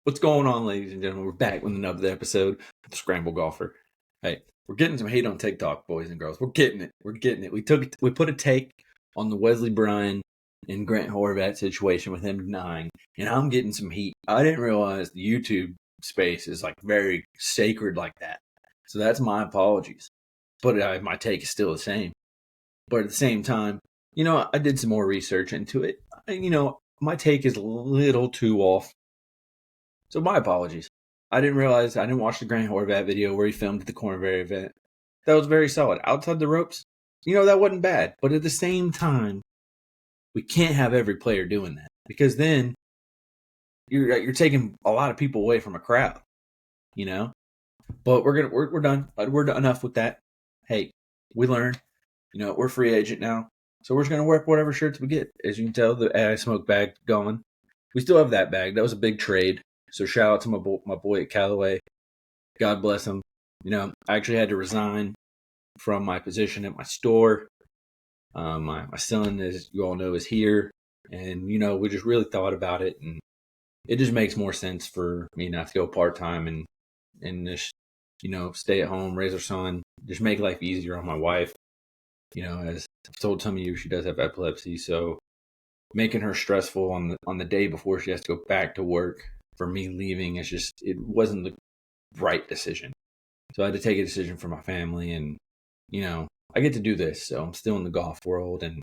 What's going on, ladies and gentlemen? We're back with another episode of the Scramble Golfer. Hey, we're getting some hate on TikTok, boys and girls. We're getting it. We put a take on the Wesley Bryan and Grant Horvat situation with him denying, and I'm getting some heat. I didn't realize the YouTube space is like very sacred like that. So that's my apologies. But my take is still the same. But at the same time, I did some more research into it. My take is a little too off. So my apologies. I didn't watch the Grant Horvat video where he filmed at the Corn Ferry event. That was very solid. Outside the ropes, that wasn't bad. But at the same time, we can't have every player doing that. Because then you're taking a lot of people away from a crowd. But we're done. We're done enough with that. Hey, we learned. We're free agent now. So we're just gonna work whatever shirts we get. As you can tell, the AI Smoke bag going. We still have that bag. That was a big trade. So shout out to my boy at Callaway. God bless him. I actually had to resign from my position at my store. My son, as you all know, is here. And, we just really thought about it. And it just makes more sense for me not to go part-time and just, stay at home, raise our son, just make life easier on my wife. As I've told some of you, she does have epilepsy. So making her stressful on the day before she has to go back to work for me leaving, it wasn't the right decision. So I had to take a decision for my family, and, I get to do this. So I'm still in the golf world, and,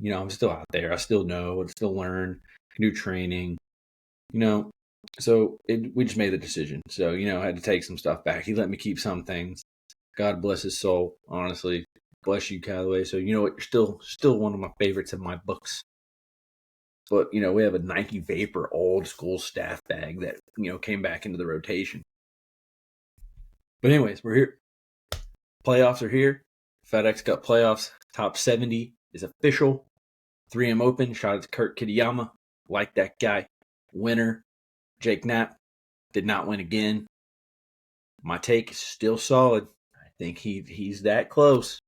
I'm still out there. I still know, I still learn, do training, so we just made the decision. So, I had to take some stuff back. He let me keep some things. God bless his soul, honestly. Bless you, Callaway. So, what? You're still one of my favorites in my books. But, we have a Nike Vapor old school staff bag that, came back into the rotation. But anyways, we're here. Playoffs are here. Fedex Cup Playoffs. Top 70 is official. 3M Open. Shout out to Kurt Kitayama. Like that guy. Winner. Jake Knapp. Did not win again. My take is still solid. I think he's that close.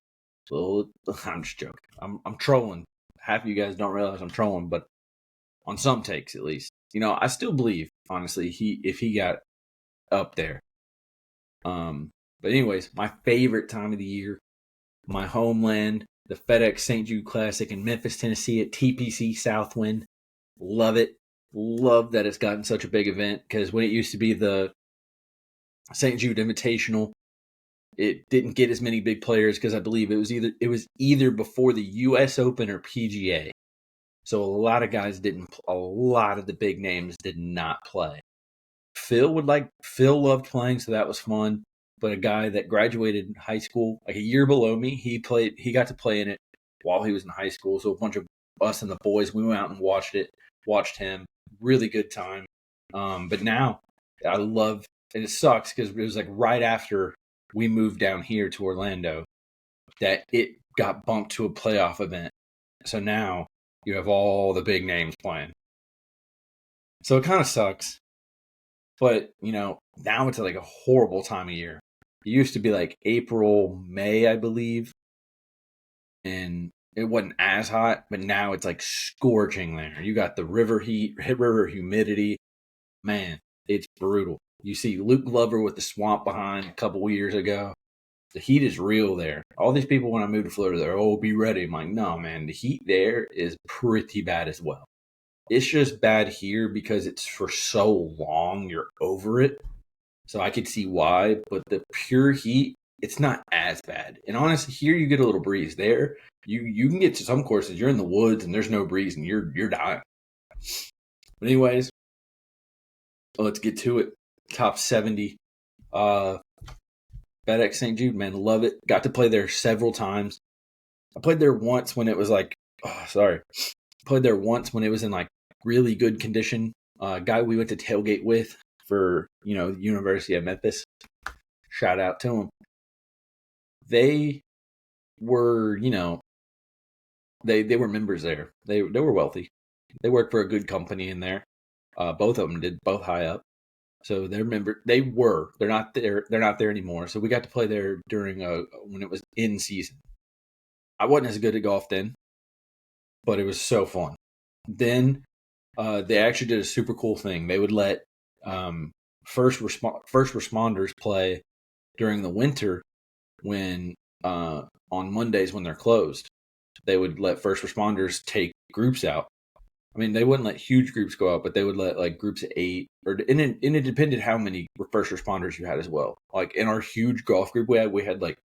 So I'm just joking. I'm trolling. Half of you guys don't realize I'm trolling, but on some takes at least. I still believe, honestly, if he got up there. But anyways, my favorite time of the year, my homeland, the FedEx St. Jude Classic in Memphis, Tennessee at TPC Southwind. Love it. Love that it's gotten such a big event, because when it used to be the St. Jude Invitational, it didn't get as many big players because I believe it was either before the US Open or PGA. So a lot of guys a lot of the big names did not play. Phil loved playing, so that was fun. But a guy that graduated high school, like a year below me, he got to play in it while he was in high school. So a bunch of us and the boys, we went out and watched him. Really good time. But now and it sucks because it was like right after we moved down here to Orlando that it got bumped to a playoff event. So now you have all the big names playing. So it kind of sucks. But, now it's like a horrible time of year. It used to be like April, May, I believe. And it wasn't as hot, but now it's like scorching there. You got the river heat, river humidity. Man, it's brutal. You see Luke Glover with the swamp behind a couple years ago. The heat is real there. All these people, when I moved to Florida, they're, be ready. I'm like, no, man, the heat there is pretty bad as well. It's just bad here because it's for so long, you're over it. So I could see why, but the pure heat, it's not as bad. And honestly, here you get a little breeze. There, you can get to some courses, you're in the woods and there's no breeze and you're dying. But anyways, let's get to it. Top 70. FedEx St. Jude, man, love it. Got to play there several times. I played there once when it was like, played there once when it was in like really good condition. Guy we went to tailgate with for, University of Memphis. Shout out to him. They were, they were members there. They were wealthy. They worked for a good company in there. Both of them did, both high up. So they're member. They're not there. They're not there anymore. So we got to play there during when it was in season. I wasn't as good at golf then, but it was so fun. Then they actually did a super cool thing. They would let um, first responders play during the winter when on Mondays when they're closed. They would let first responders take groups out. I mean, they wouldn't let huge groups go out, but they would let like groups of 8, and it depended how many first responders you had as well. Like in our huge golf group we had like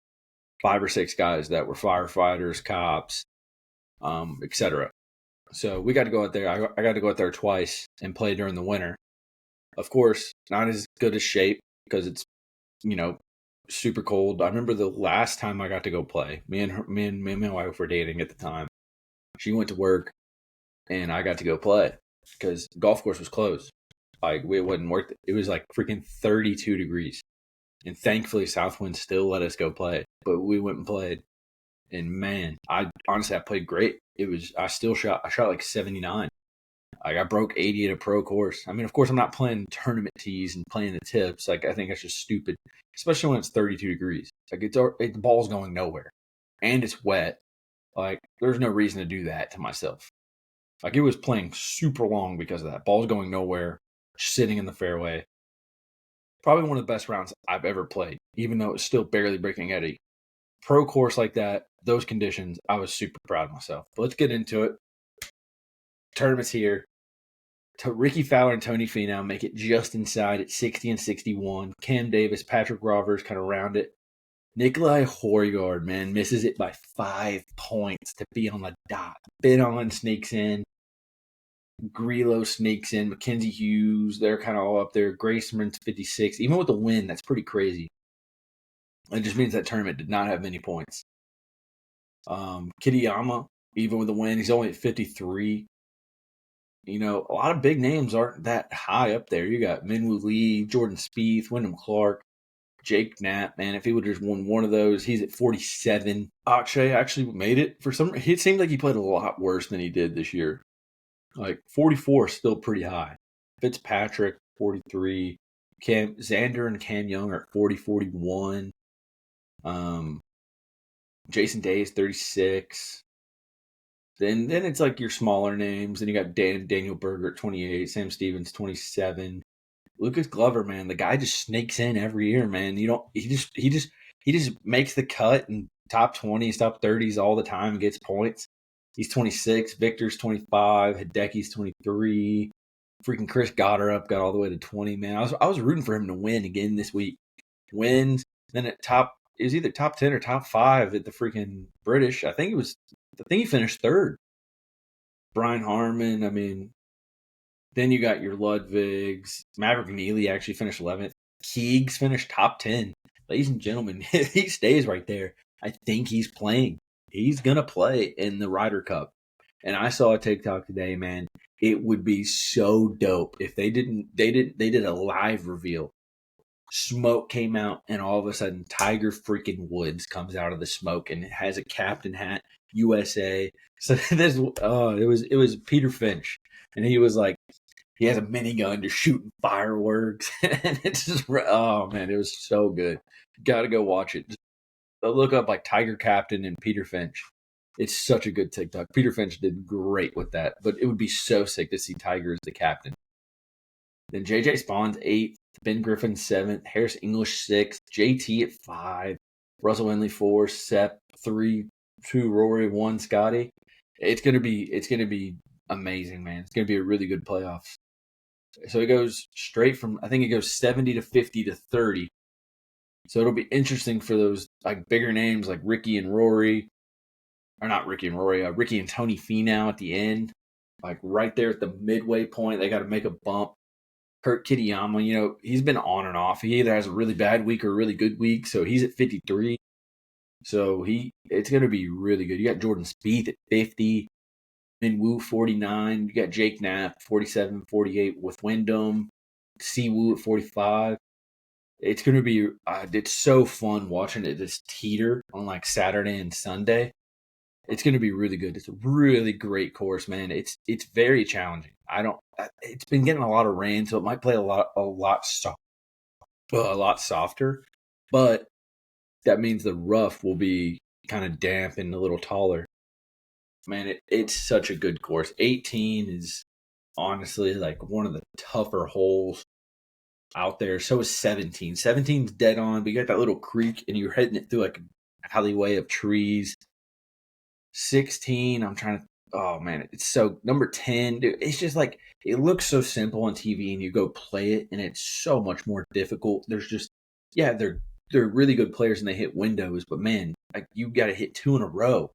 5 or 6 guys that were firefighters, cops, etc. So we got to go out there. I got to go out there twice and play during the winter. Of course, not as good as shape because it's super cold. I remember the last time I got to go play. Me and my wife were dating at the time. She went to work, and I got to go play because the golf course was closed. Like it wasn't worth it. It was like freaking 32 degrees, and thankfully Southwind still let us go play. But we went and played, and man, I played great. I shot like 79. Like I broke 80 at a pro course. I mean, of course, I'm not playing tournament tees and playing the tips. Like I think that's just stupid, especially when it's 32 degrees. Like the ball's going nowhere, and it's wet. Like there's no reason to do that to myself. Like it was playing super long because of that. Ball's going nowhere, sitting in the fairway. Probably one of the best rounds I've ever played, even though it was still barely breaking eddy. Pro course like that, those conditions, I was super proud of myself. But let's get into it. Tournament's here. Ricky Fowler and Tony Finau make it just inside at 60 and 61. Cam Davis, Patrick Rovers kind of round it. Nikolai Højgaard, man, misses it by 5 points to be on the dot. Bidon sneaks in. Grillo sneaks in. Mackenzie Hughes, they're kind of all up there. Graceman's 56. Even with the win, that's pretty crazy. It just means that tournament did not have many points. Kitayama, even with the win, he's only at 53. A lot of big names aren't that high up there. You got Minwoo Lee, Jordan Spieth, Wyndham Clark, Jake Knapp. Man, if he would have just won one of those, he's at 47. Akshay actually made it for some. It seemed like he played a lot worse than he did this year. Like 44 is still pretty high. Fitzpatrick 43. Xander and Cam Young are at 40, 41. Jason Day is 36. Then it's like your smaller names. Then you got Daniel Berger at 28, Sam Stevens 27, Lucas Glover, man, the guy just snakes in every year, man. He just makes the cut in top 20s, top 30s all the time and gets points. He's 26, Victor's 25, Hideki's 23. Freaking Chris Goddard got all the way to 20, man. I was rooting for him to win again this week. Wins, then it was either top 10 or top 5 at the freaking British. I think he finished 3rd. Brian Harmon, I mean, then you got your Ludwigs. Maverick Neely actually finished 11th. Keegs finished top 10. Ladies and gentlemen, he stays right there. I think he's playing. He's going to play in the Ryder Cup. And I saw a TikTok today, man. It would be so dope if they did a live reveal. Smoke came out, and all of a sudden, Tiger freaking Woods comes out of the smoke and has a captain hat, USA. So it was Peter Finch, and he was like, he has a minigun, just shooting fireworks, and it's just, oh man, it was so good. Got to go watch it. Just look up like Tiger Captain and Peter Finch. It's such a good TikTok. Peter Finch did great with that, but it would be so sick to see Tiger as the captain. Then JJ Spawn's 8th, Ben Griffin 7th, Harris English 6th, JT at 5, Russell Henley 4, Sepp 3, 2, Rory 1, Scotty. It's gonna be amazing, man. It's gonna be a really good playoffs. So it goes straight from, I think it goes 70 to 50 to 30. So it'll be interesting for those like bigger names like Ricky and Rory, or not Ricky and Rory, Ricky and Tony Finau at the end, like right there at the midway point. They got to make a bump. Kurt Kitayama, he's been on and off. He either has a really bad week or a really good week, so he's at 53. So it's going to be really good. You got Jordan Spieth at 50, Minwoo 49. You got Jake Knapp 47, 48 with Wyndham, Siwoo at 45. It's going to be it's so fun watching it just teeter on like Saturday and Sunday. It's going to be really good. It's a really great course, man. It's very challenging. It's been getting a lot of rain, so it might play a lot softer, but that means the rough will be kind of damp and a little taller. Man, it's such a good course. 18 is honestly like one of the tougher holes. out there. So is 17. 17's dead on, but you got that little creek and you're heading it through like an alleyway of trees. 16, I'm trying to, oh man, it's so, number 10, dude, it's just like, it looks so simple on TV and you go play it and it's so much more difficult. There's just, yeah, they're really good players and they hit windows, but man, like you got to hit 2 in a row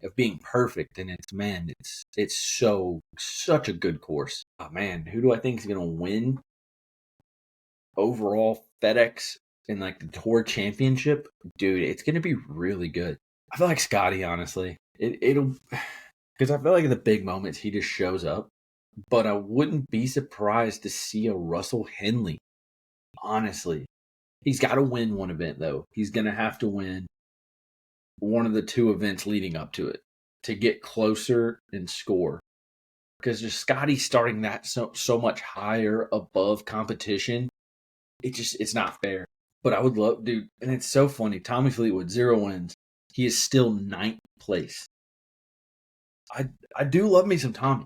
of being perfect, and it's such a good course. Oh man, who do I think is gonna win overall FedEx in like the Tour Championship? Dude, it's gonna be really good. I feel like Scotty, honestly. It'll because I feel like in the big moments he just shows up. But I wouldn't be surprised to see a Russell Henley. Honestly, he's got to win one event though. He's gonna have to win one of the 2 events leading up to it to get closer and score. Because just Scotty starting that so much higher above competition, it's not fair. But I would love, dude, and it's so funny. Tommy Fleetwood, 0 wins. He is still 9th place. I do love me some Tommy.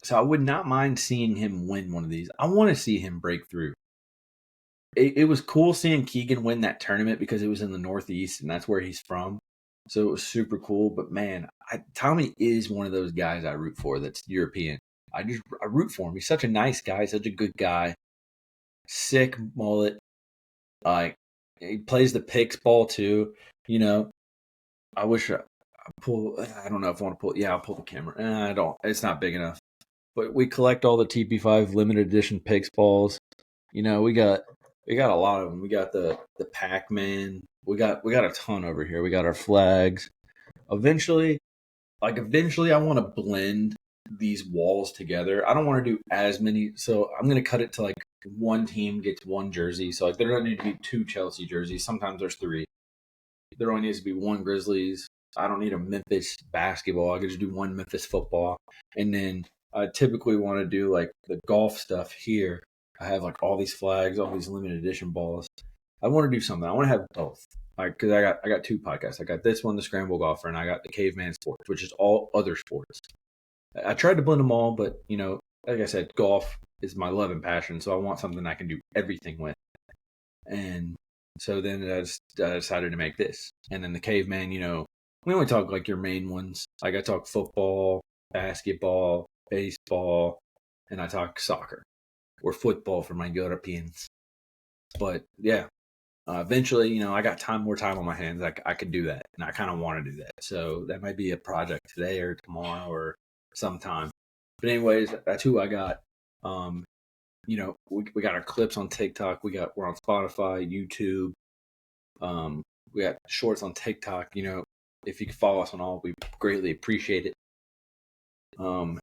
So I would not mind seeing him win one of these. I want to see him break through. It was cool seeing Keegan win that tournament because it was in the Northeast and that's where he's from. So it was super cool. But man, Tommy is one of those guys I root for that's European. I root for him. He's such a nice guy, such a good guy. Sick mullet. Like he plays the picks ball too. You know, I wish I pull. I don't know if I want to pull. Yeah, I'll pull the camera. I don't. It's not big enough. But we collect all the TP5 limited edition picks balls. You know, we got a lot of them. We got the Pac-Man. We got a ton over here. We got our flags. Eventually, I want to blend these walls together. I don't want to do as many, so I'm going to cut it to like one team gets 1 jersey. So like there don't need to be 2 Chelsea jerseys. Sometimes there's 3. There only needs to be 1 Grizzlies. I don't need a Memphis basketball. I could just do 1 Memphis football. And then I typically want to do like the golf stuff here. I have like all these flags, all these limited edition balls. I want to do something. I want to have both. Like, because I got 2 podcasts. I got this one, the Scramble Golfer, and I got the Caveman Sports, which is all other sports. I tried to blend them all, but you know, like I said, golf is my love and passion, so I want something I can do everything with. And so then I decided to make this. And then the Caveman, you know, we only talk like your main ones. Like I talk football, basketball, baseball, and I talk soccer or football for my Europeans. But yeah, eventually, you know, I got more time on my hands. I could do that, and I kind of want to do that. So that might be a project today or tomorrow or sometime. But anyways, that's who I got. You know, we got our clips on TikTok. We're on Spotify, YouTube. We got shorts on TikTok. You know, if you could follow us on all, we greatly appreciate it. The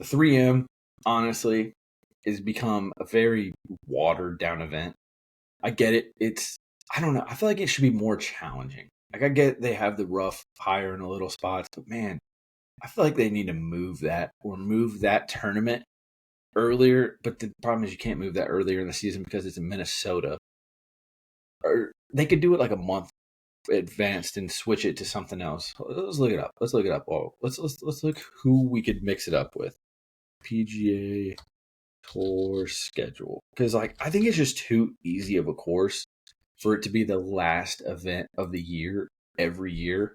3M, honestly, has become a very watered down event. I get it. I don't know. I feel like it should be more challenging. Like I get they have the rough higher in the little spots, but man, I feel like they need to move that tournament earlier. But the problem is you can't move that earlier in the season because it's in Minnesota. Or they could do it like a month advanced and switch it to something else. Let's look it up. Oh, let's look who we could mix it up with. PGA Tour schedule, because like I think it's just too easy of a course for it to be the last event of the year every year,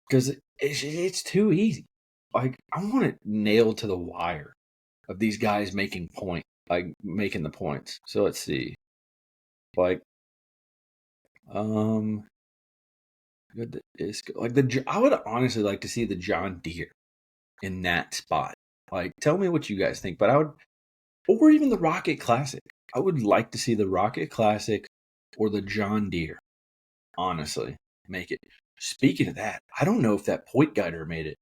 because it's too easy. Like I want it nailed to the wire of these guys making the points. So let's see, like I would honestly like to see the John Deere in that spot. Like tell me what you guys think, but I would. Or even the Rocket Classic. I would like to see the Rocket Classic or the John Deere, honestly, make it. Speaking of that, I don't know if that Point Guider made it.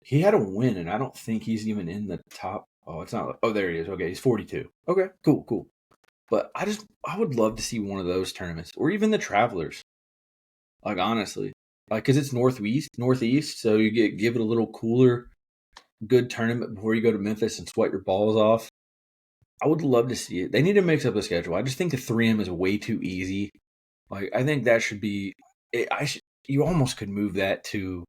He had a win, and I don't think he's even in the top. Oh, it's not. Oh, there he is. Okay, he's 42. Okay, cool. But I would love to see one of those tournaments, or even the Travelers. Like, honestly. Like, because it's Northeast, so you give it a little cooler, good tournament before you go to Memphis and sweat your balls off. I would love to see it. They need to mix up the schedule. I just think the 3M is way too easy. Like I think that should be. You almost could move that to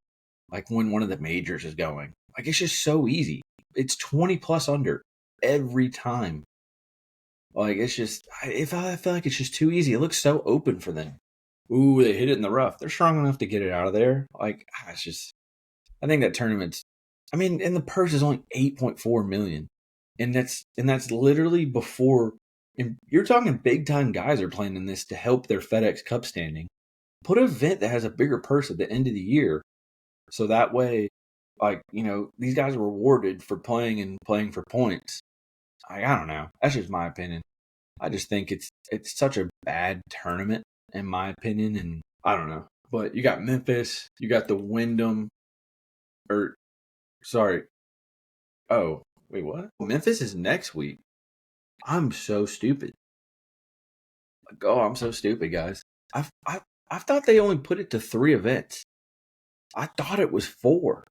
like when one of the majors is going. Like it's just so easy. It's 20 plus under every time. Like, it's just, I feel like it's just too easy. It looks so open for them. Ooh, they hit it in the rough. They're strong enough to get it out of there. Like, it's just, I think that tournament's, I mean, and the purse is only 8.4 million. And that's literally before, and you're talking big time guys are playing in this to help their FedEx Cup standing. Put an event that has a bigger purse at the end of the year. So that way, like, these guys are rewarded for playing and playing for points. I don't know. That's just my opinion. I just think it's such a bad tournament in my opinion, and I don't know. But you got Memphis, you got the Wyndham, or sorry. Oh, wait, what? Memphis is next week. I'm so stupid. Oh, I'm so stupid, guys. I thought they only put it to 3 events. I thought it was 4,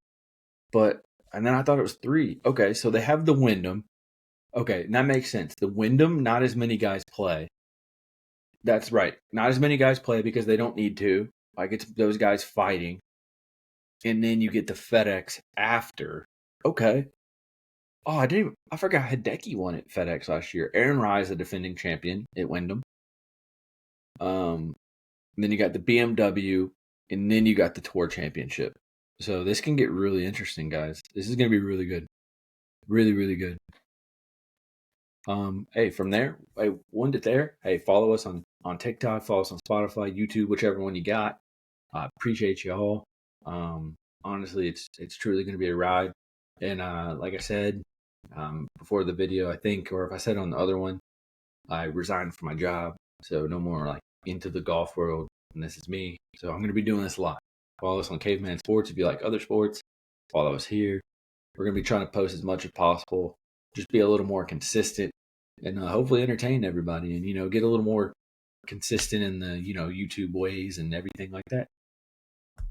but and then I thought it was 3. Okay, so they have the Wyndham. Okay, and that makes sense. The Wyndham, not as many guys play. That's right. Not as many guys play because they don't need to. Like, it's those guys fighting. And then you get the FedEx after. Okay. Oh, I forgot Hideki won at FedEx last year. Aaron Rye's the defending champion at Wyndham. And then you got the BMW, and then you got the Tour Championship. So this can get really interesting, guys. This is going to be really good. Really, really good. Hey, from there, hey, one to there. Hey, follow us on TikTok, follow us on Spotify, YouTube, whichever one you got. I appreciate you all. Honestly, it's truly going to be a ride. And like I said before the video, I think, or if I said on the other one, I resigned from my job, so no more like into the golf world. And this is me, so I'm going to be doing this a lot. Follow us on Caveman Sports if you like other sports. Follow us here. We're going to be trying to post as much as possible. Just be a little more consistent and hopefully entertain everybody, and get a little more consistent in the YouTube ways and everything like that.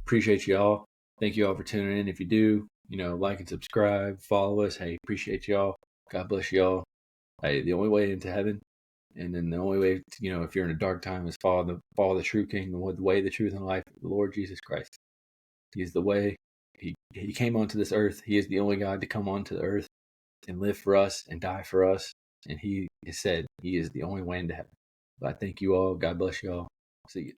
Appreciate y'all. Thank you all for tuning in. If you do, like and subscribe, follow us. Hey, appreciate y'all. God bless y'all. Hey, the only way into heaven, and then the only way, if you're in a dark time, is follow the true King, the way, the truth, and life, the Lord Jesus Christ. He is the way. He came onto this earth. He is the only God to come onto the earth and live for us and die for us. And he has said he is the only way into heaven. But I thank you all. God bless you all. See you.